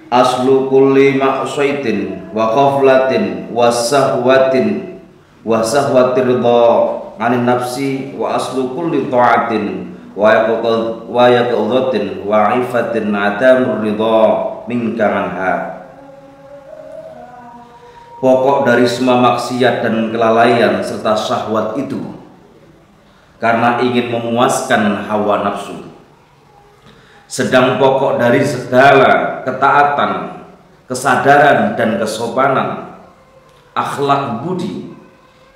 aslu kulli ma'saitin wa qaflatin wa sahwatin wa sahwatir ridha 'anil nafsi wa aslu kulli ta'atin wa yaqadhatin wa 'ifatin 'adamur ridha minka anha. Pokok dari semua maksiat dan kelalaian serta syahwat itu karena ingin memuaskan hawa nafsu. Sedang pokok dari segala ketaatan, kesadaran dan kesopanan, akhlak budi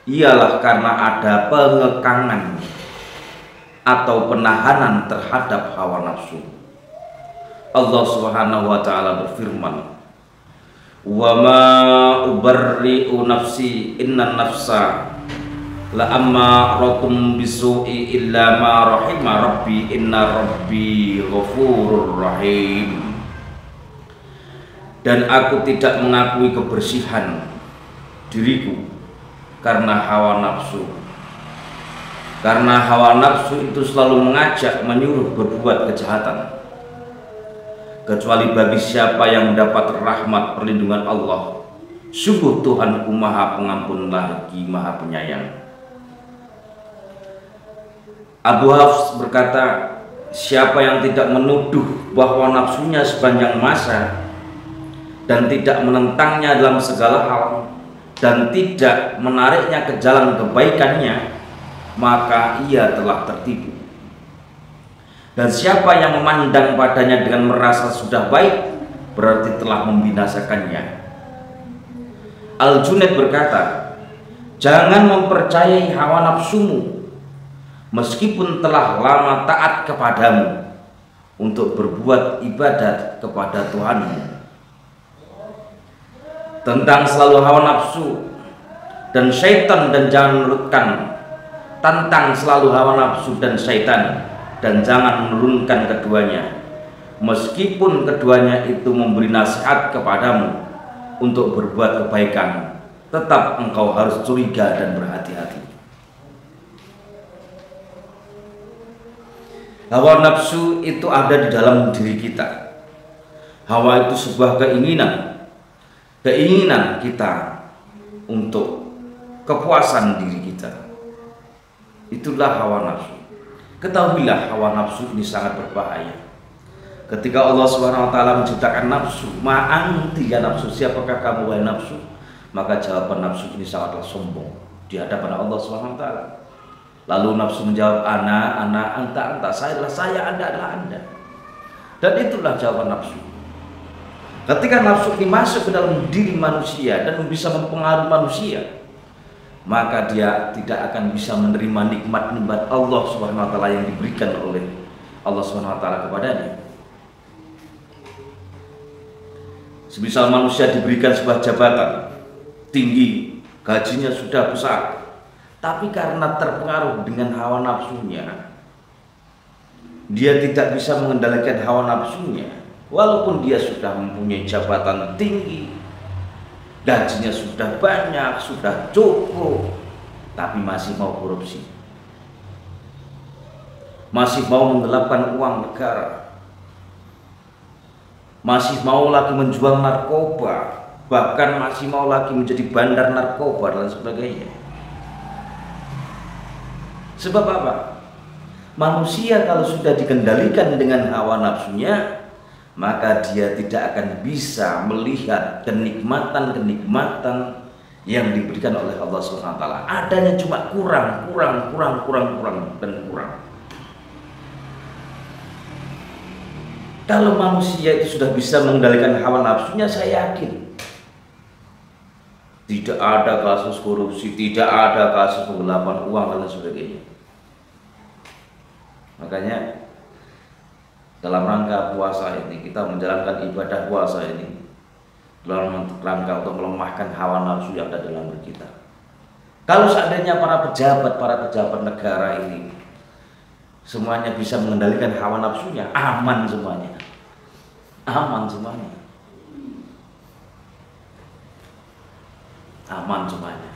ialah karena ada pengekangan atau penahanan terhadap hawa nafsu. Allah Subhanahu wa taala berfirman, "Wa ma ubarri'u nafsi innan nafsa la ammaratun bisu'i illa ma rahima rabbi inna rabbi ghafurur rahim." Dan aku tidak mengakui kebersihan diriku karena hawa nafsu. Karena hawa nafsu itu selalu mengajak, menyuruh berbuat kejahatan, kecuali bagi siapa yang mendapat rahmat perlindungan Allah. Sungguh Tuhanku Maha Pengampun lagi Maha Penyayang. Abu Hafs berkata, siapa yang tidak menuduh bahwa nafsunya sepanjang masa dan tidak menentangnya dalam segala hal dan tidak menariknya ke jalan kebaikannya, maka ia telah tertipu. Dan siapa yang memandang padanya dengan merasa sudah baik, berarti telah membinasakannya. Al-Junaid berkata, jangan mempercayai hawa nafsumu meskipun telah lama taat kepadamu untuk berbuat ibadat kepada Tuhanmu. Tentang selalu hawa nafsu dan syaitan dan jangan menurutkan, tantang selalu hawa nafsu dan syaitan dan jangan menurunkan keduanya, meskipun keduanya itu memberi nasihat kepadamu untuk berbuat kebaikan, tetap engkau harus curiga dan berhati-hati. Hawa nafsu itu ada di dalam diri kita. Hawa itu sebuah keinginan kita untuk kepuasan diri kita. Itulah hawa nafsu. Ketahuilah hawa nafsu ini sangat berbahaya. Ketika Allah SWT menciptakan nafsu, ma'anti ya nafsu, siapakah kamu wahai nafsu? Maka jawaban nafsu ini sangatlah sombong di hadapan Allah SWT. Lalu nafsu menjawab, ana, anta, saya adalah saya, anda adalah anda. Dan itulah jawaban nafsu. Ketika nafsu ini masuk ke dalam diri manusia dan bisa mempengaruhi manusia, maka dia tidak akan bisa menerima nikmat-nikmat Allah SWT yang diberikan oleh Allah SWT kepadanya. Semisal manusia diberikan sebuah jabatan tinggi, gajinya sudah besar, tapi karena terpengaruh dengan hawa nafsunya, dia tidak bisa mengendalikan hawa nafsunya. Walaupun dia sudah mempunyai jabatan tinggi, gajinya sudah banyak, sudah cukup, tapi masih mau korupsi, masih mau menggelapkan uang negara, masih mau lagi menjual narkoba, bahkan masih mau lagi menjadi bandar narkoba dan sebagainya. Sebab apa? Manusia kalau sudah dikendalikan dengan hawa nafsunya, maka dia tidak akan bisa melihat kenikmatan-kenikmatan yang diberikan oleh Allah SWT. Adanya cuma kurang dan kurang. Kalau manusia itu sudah bisa mengendalikan hawa nafsunya, saya yakin tidak ada kasus korupsi, tidak ada kasus penggelapan uang dan sebagainya. Makanya dalam rangka puasa ini, kita menjalankan ibadah puasa ini dalam rangka untuk melemahkan hawa nafsu yang ada dalam diri kita. Kalau seandainya para pejabat negara ini semuanya bisa mengendalikan hawa nafsunya, aman semuanya. Aman semuanya. Aman semuanya.